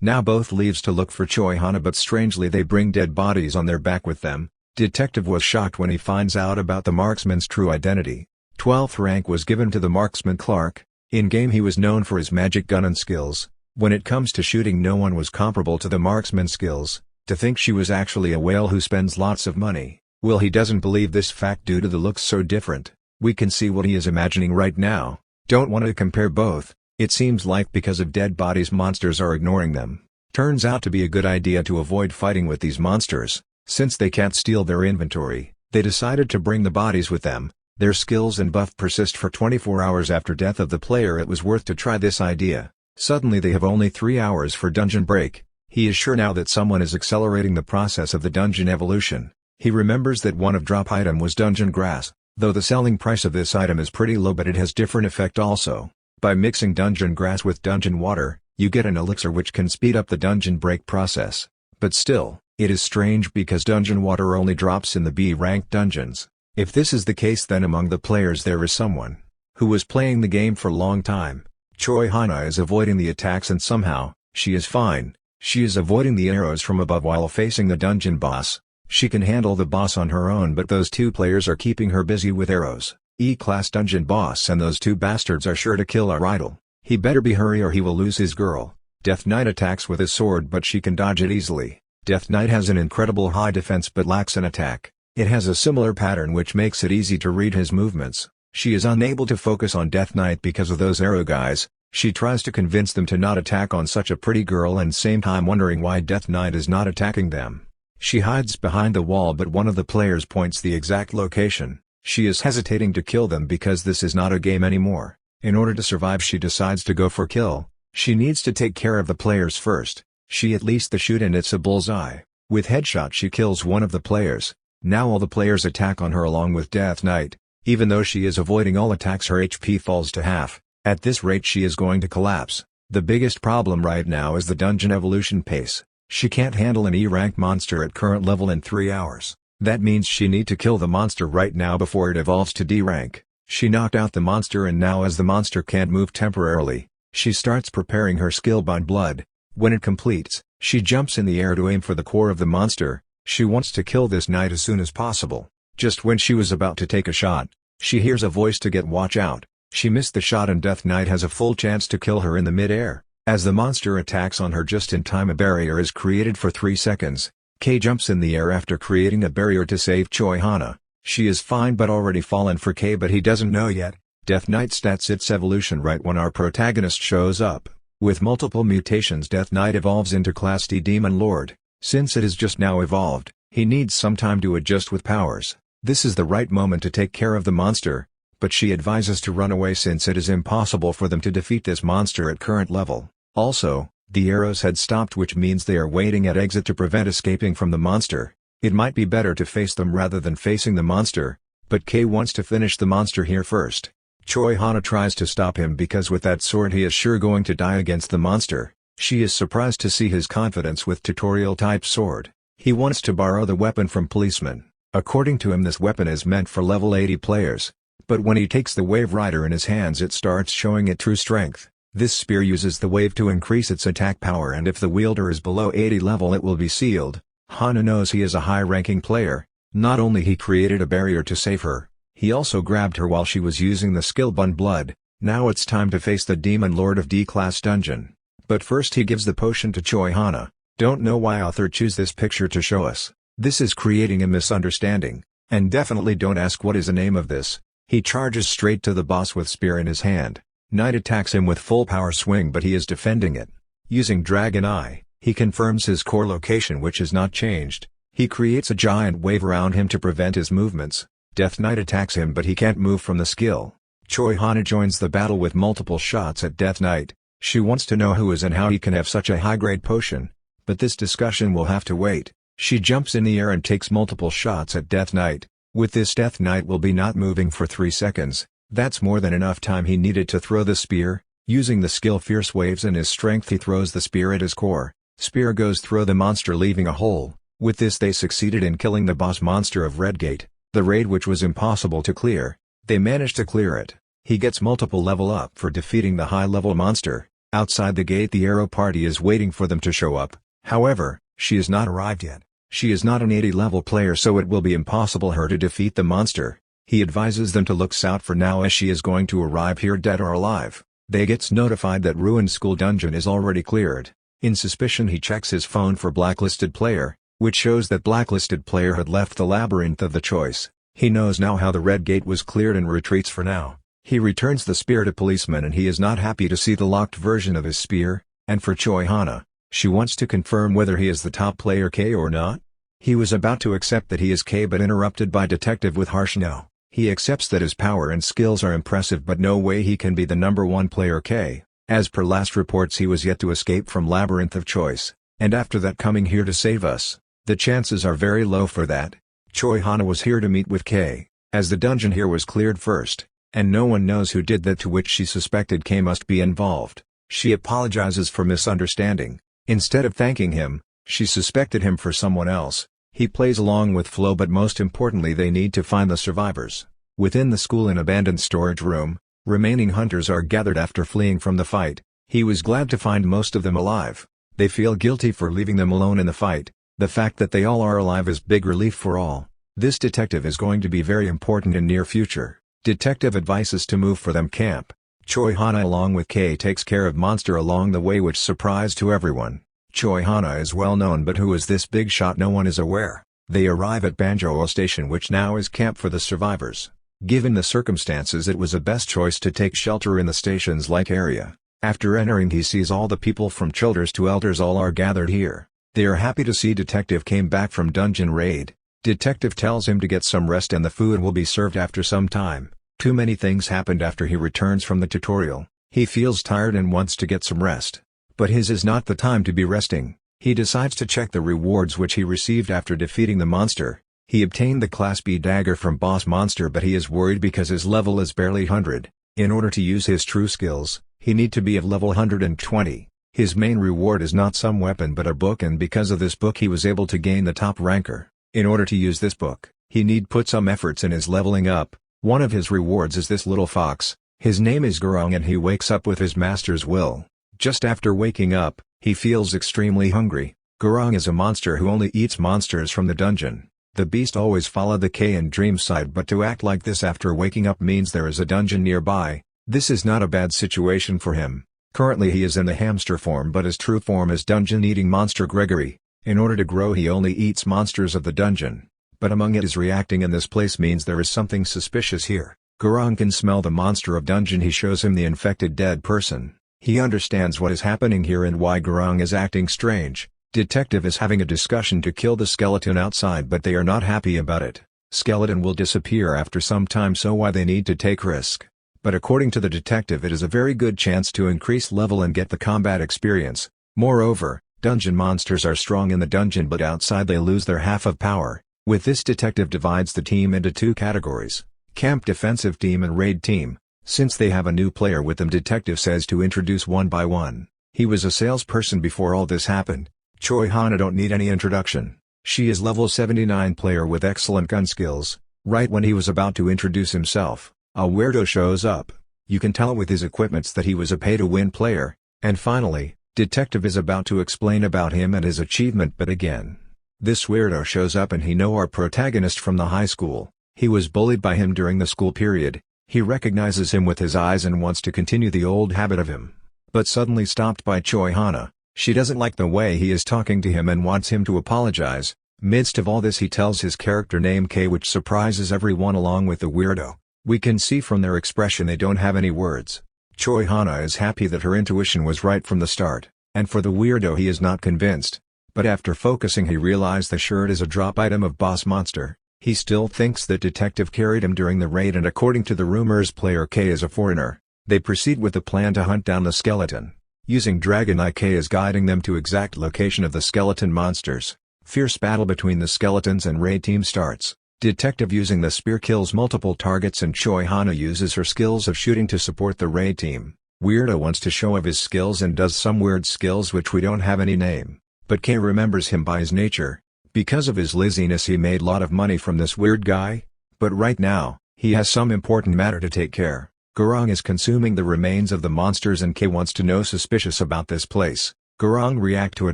Now both leaves to look for Choi Hana, but strangely they bring dead bodies on their back with them. Detective was shocked when he finds out about the marksman's true identity. 12th rank was given to the marksman Clark. In-game he was known for his magic gun and skills. When it comes to shooting, no one was comparable to the marksman's skills. To think she was actually a whale who spends lots of money. Well, he doesn't believe this fact due to the looks so different. We can see what he is imagining right now. Don't want to compare both. It seems like because of dead bodies monsters are ignoring them. Turns out to be a good idea to avoid fighting with these monsters. Since they can't steal their inventory, they decided to bring the bodies with them. Their skills and buff persist for 24 hours after death of the player. It was worth to try this idea. Suddenly they have only 3 hours for dungeon break. He is sure now that someone is accelerating the process of the dungeon evolution. He remembers that one of drop item was dungeon grass, though the selling price of this item is pretty low, but it has different effect also. By mixing dungeon grass with dungeon water, you get an elixir which can speed up the dungeon break process. But still, it is strange because dungeon water only drops in the B-ranked dungeons. If this is the case, then among the players there is someone who was playing the game for a long time. Choi Hana is avoiding the attacks and somehow, she is fine. She is avoiding the arrows from above while facing the dungeon boss. She can handle the boss on her own, but those two players are keeping her busy with arrows. E-class dungeon boss and those two bastards are sure to kill our idol. He better be hurry or he will lose his girl. Death Knight attacks with his sword, but she can dodge it easily. Death Knight has an incredible high defense but lacks an attack. It has a similar pattern which makes it easy to read his movements. She is unable to focus on Death Knight because of those arrow guys. She tries to convince them to not attack on such a pretty girl and same time wondering why Death Knight is not attacking them. She hides behind the wall, but one of the players points the exact location. She is hesitating to kill them because this is not a game anymore. In order to survive, she decides to go for kill. She needs to take care of the players first. She at least the shoot and it's a bullseye. With headshot she kills one of the players. Now all the players attack on her along with Death Knight. Even though she is avoiding all attacks, her HP falls to half. At this rate she is going to collapse. The biggest problem right now is the dungeon evolution pace. She can't handle an E-rank monster at current level in 3 hours. That means she need to kill the monster right now before it evolves to D rank. She knocked out the monster and now as the monster can't move temporarily, she starts preparing her skill Bond Blood. When it completes, she jumps in the air to aim for the core of the monster. She wants to kill this knight as soon as possible. Just when she was about to take a shot, she hears a voice to get watch out. She missed the shot and Death Knight has a full chance to kill her in the mid-air. As the monster attacks on her just in time, a barrier is created for 3 seconds. Kei jumps in the air after creating a barrier to save Choi Hana. She is fine but already fallen for Kei, but he doesn't know yet. Death Knight stats its evolution right when our protagonist shows up. With multiple mutations, Death Knight evolves into Class D Demon Lord. Since it is just now evolved, he needs some time to adjust with powers. This is the right moment to take care of the monster, but she advises to run away since it is impossible for them to defeat this monster at current level. Also, the arrows had stopped, which means they are waiting at exit to prevent escaping from the monster. It might be better to face them rather than facing the monster, but Kei wants to finish the monster here first. Choi Hana tries to stop him because with that sword he is sure going to die against the monster. She is surprised to see his confidence with tutorial-type sword. He wants to borrow the weapon from policeman. According to him, this weapon is meant for level 80 players. But when he takes the Wave Rider in his hands, it starts showing its true strength. This spear uses the wave to increase its attack power, and if the wielder is below 80 level it will be sealed. Hana knows he is a high-ranking player. Not only he created a barrier to save her, he also grabbed her while she was using the skill Bond Blood. Now it's time to face the Demon Lord of D-Class Dungeon. But first he gives the potion to Choi Hana. Don't know why author choose this picture to show us. This is creating a misunderstanding. And definitely don't ask what is the name of this. He charges straight to the boss with spear in his hand. Knight attacks him with full power swing, but he is defending it. Using Dragon Eye, he confirms his core location, which is not changed. He creates a giant wave around him to prevent his movements. Death Knight attacks him, but he can't move from the skill. Choi Hana joins the battle with multiple shots at Death Knight. She wants to know who is and how he can have such a high-grade potion. But this discussion will have to wait. She jumps in the air and takes multiple shots at Death Knight. With this, Death Knight will be not moving for 3 seconds. That's more than enough time he needed to throw the spear. Using the skill Fierce Waves and his strength, he throws the spear at his core. Spear goes through the monster, leaving a hole. With this they succeeded in killing the boss monster of Redgate, the raid which was impossible to clear. They managed to clear it. He gets multiple level up for defeating the high level monster. Outside the gate the Arrow party is waiting for them to show up, however, she has not arrived yet. She is not an 80-level player so it will be impossible her to defeat the monster. He advises them to look out for now as she is going to arrive here dead or alive. They gets notified that Ruined School Dungeon is already cleared. In suspicion he checks his phone for Blacklisted Player, which shows that Blacklisted Player had left the Labyrinth of the Choice. He knows now how the Red Gate was cleared and retreats for now. He returns the spear to policeman and he is not happy to see the locked version of his spear, and for Choi Hana, she wants to confirm whether he is the top player K or not. He was about to accept that he is K but interrupted by Detective with harsh no. He accepts that his power and skills are impressive but no way he can be the number one player K. As per last reports he was yet to escape from Labyrinth of Choice, and after that coming here to save us. The chances are very low for that. Choi Hana was here to meet with K, as the dungeon here was cleared first, and no one knows who did that, to which she suspected K must be involved. She apologizes for misunderstanding. Instead of thanking him, she suspected him for someone else. He plays along with flow but most importantly they need to find the survivors. Within the school in abandoned storage room, remaining hunters are gathered after fleeing from the fight. He was glad to find most of them alive. They feel guilty for leaving them alone in the fight. The fact that they all are alive is big relief for all. This detective is going to be very important in near future. Detective advises to move for them camp. Choi Hana along with K takes care of monster along the way, which surprised to everyone. Choi Hana is well known but who is this big shot no one is aware. They arrive at Banjo Station which now is camp for the survivors. Given the circumstances it was a best choice to take shelter in the station's like area. After entering he sees all the people from childers to elders all are gathered here. They are happy to see Detective came back from dungeon raid. Detective tells him to get some rest and the food will be served after some time. Too many things happened after he returns from the tutorial. He feels tired and wants to get some rest. But his is not the time to be resting. He decides to check the rewards which he received after defeating the monster. He obtained the Class B dagger from Boss Monster but he is worried because his level is barely 100. In order to use his true skills, he need to be of level 120. His main reward is not some weapon but a book, and because of this book he was able to gain the top ranker. In order to use this book, he need put some efforts in his leveling up. One of his rewards is this little fox. His name is Gurung and he wakes up with his master's will. Just after waking up, he feels extremely hungry. Gurung is a monster who only eats monsters from the dungeon. The beast always followed the K in Dreamside, but to act like this after waking up means there is a dungeon nearby. This is not a bad situation for him. Currently he is in the hamster form but his true form is dungeon-eating monster Gregory. In order to grow he only eats monsters of the dungeon. But among it is reacting in this place means there is something suspicious here. Gurung can smell the monster of dungeon. He shows him the infected dead person. He understands what is happening here and why Gurung is acting strange. Detective is having a discussion to kill the skeleton outside but they are not happy about it. Skeleton will disappear after some time so why they need to take risk. But according to the detective it is a very good chance to increase level and get the combat experience. Moreover, dungeon monsters are strong in the dungeon but outside they lose their half of power. With this detective divides the team into two categories. Camp defensive team and raid team. Since they have a new player with them detective says to introduce one by one. He was a salesperson before all this happened. Choi Hana don't need any introduction. She is level 79 player with excellent gun skills. Right when he was about to introduce himself, a weirdo shows up. You can tell with his equipments that he was a pay-to-win player. And finally, detective is about to explain about him and his achievement but again. This weirdo shows up and he know our protagonist from the high school. He was bullied by him during the school period. He recognizes him with his eyes and wants to continue the old habit of him. But suddenly stopped by Choi Hana. She doesn't like the way he is talking to him and wants him to apologize. Midst of all this he tells his character name K, which surprises everyone along with the weirdo. We can see from their expression they don't have any words. Choi Hana is happy that her intuition was right from the start, and for the weirdo he is not convinced. But after focusing he realized the shirt is a drop item of Boss Monster. He still thinks that detective carried him during the raid and according to the rumors player K is a foreigner. They proceed with the plan to hunt down the skeleton. Using Dragon Eye K is guiding them to exact location of the skeleton monsters. Fierce battle between the skeletons and raid team starts. Detective using the spear kills multiple targets and Choi Hana uses her skills of shooting to support the raid team. Weirdo wants to show off his skills and does some weird skills which we don't have any name. But K remembers him by his nature. Because of his laziness he made lot of money from this weird guy. But right now, he has some important matter to take care. Gurong is consuming the remains of the monsters and K wants to know suspicious about this place. Gurong react to a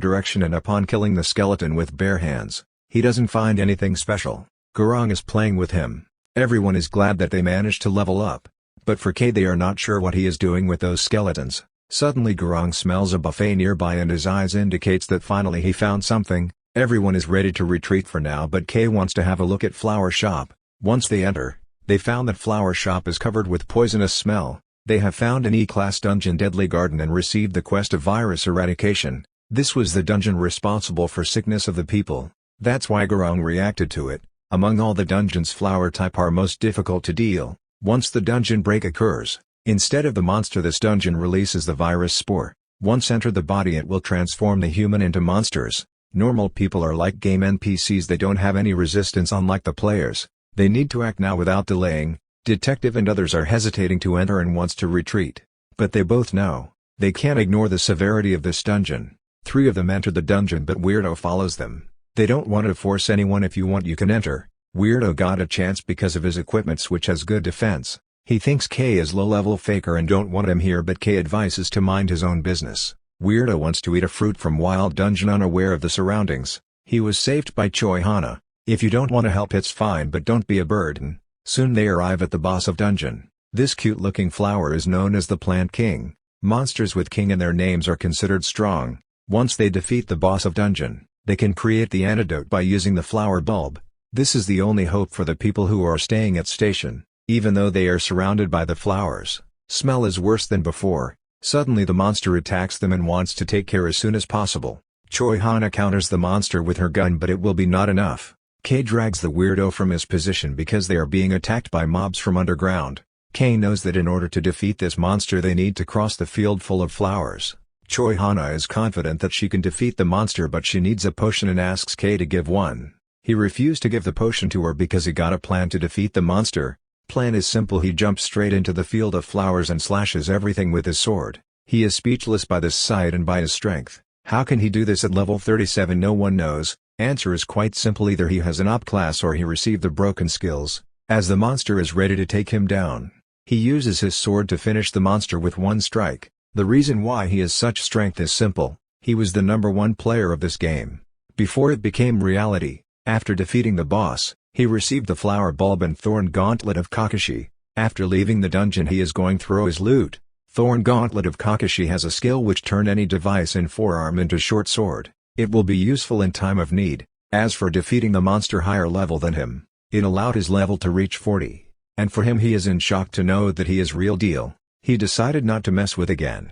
direction and upon killing the skeleton with bare hands. He doesn't find anything special. Gurong is playing with him. Everyone is glad that they managed to level up. But for K they are not sure what he is doing with those skeletons. Suddenly Gurong smells a buffet nearby and his eyes indicates that finally he found something. Everyone is ready to retreat for now but K wants to have a look at Flower Shop. Once they enter, they found that Flower Shop is covered with poisonous smell. They have found an E-class dungeon Deadly Garden and received the quest of virus eradication. This was the dungeon responsible for sickness of the people. That's why Gurong reacted to it. Among all the dungeons flower type are most difficult to deal. Once the dungeon break occurs, instead of the monster this dungeon releases the virus spore. Once enter the body it will transform the human into monsters. Normal people are like game NPCs, they don't have any resistance unlike the players. They need to act now without delaying. Detective and others are hesitating to enter and wants to retreat. But they both know they can't ignore the severity of this dungeon. 3 of them enter the dungeon but Weirdo follows them. They don't want to force anyone. If you want you can enter. Weirdo got a chance because of his equipment which has good defense. He thinks K is low-level faker and don't want him here but K advises to mind his own business. Weirdo wants to eat a fruit from wild dungeon unaware of the surroundings. He was saved by Choi Hana. If you don't want to help it's fine but don't be a burden. Soon they arrive at the boss of dungeon. This cute-looking flower is known as the Plant King. Monsters with king in their names are considered strong. Once they defeat the boss of dungeon, they can create the antidote by using the flower bulb. This is the only hope for the people who are staying at station, even though they are surrounded by the flowers. Smell is worse than before. Suddenly the monster attacks them and wants to take care as soon as possible. Choi Hana counters the monster with her gun but it will be not enough. K drags the weirdo from his position because they are being attacked by mobs from underground. K knows that in order to defeat this monster they need to cross the field full of flowers. Choi Hana is confident that she can defeat the monster but she needs a potion and asks K to give one. He refused to give the potion to her because he got a plan to defeat the monster. Plan is simple, he jumps straight into the field of flowers and slashes everything with his sword. He is speechless by this sight and by his strength. How can he do this at level 37? No one knows. Answer is quite simple, either he has an op class or he received the broken skills. As the monster is ready to take him down, he uses his sword to finish the monster with one strike. The reason why he has such strength is simple. He was the #1 player of this game before it became reality. After defeating the boss, he received the flower bulb and thorn gauntlet of Kakashi. After leaving the dungeon he is going through his loot. Thorn gauntlet of Kakashi has a skill which turn any device in forearm into short sword. It will be useful in time of need. As for defeating the monster higher level than him, it allowed his level to reach 40. And for him he is in shock to know that he is real deal. He decided not to mess with again.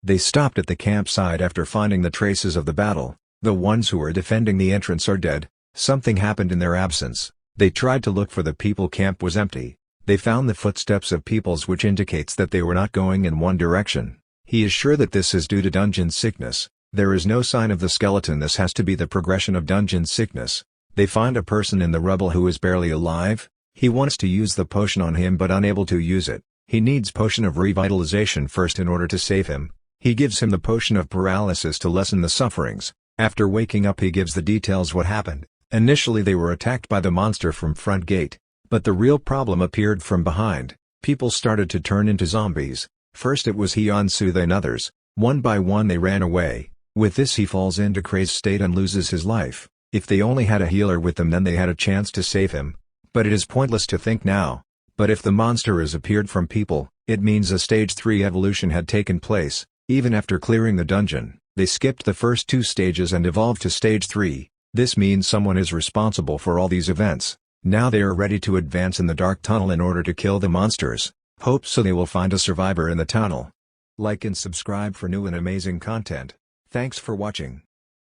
They stopped at the campsite after finding the traces of the battle. The ones who were defending the entrance are dead. Something happened in their absence. They tried to look for the people, camp was empty. They found the footsteps of peoples which indicates that they were not going in one direction. He is sure that this is due to dungeon sickness. There is no sign of the skeleton, this has to be the progression of dungeon sickness. They find a person in the rubble who is barely alive. He wants to use the potion on him but unable to use it. He needs potion of revitalization first in order to save him. He gives him the potion of paralysis to lessen the sufferings. After waking up he gives the details what happened. Initially they were attacked by the monster from front gate, but the real problem appeared from behind. People started to turn into zombies. First it was Hyunsu then others. One by one they ran away. With this he falls into crazed state and loses his life. If they only had a healer with them then they had a chance to save him. But it is pointless to think now. But if the monster has appeared from people, it means a stage 3 evolution had taken place. Even after clearing the dungeon, they skipped the first 2 stages and evolved to stage 3. This means someone is responsible for all these events. Now they are ready to advance in the dark tunnel in order to kill the monsters. Hope so they will find a survivor in the tunnel. Like and subscribe for new and amazing content. Thanks for watching.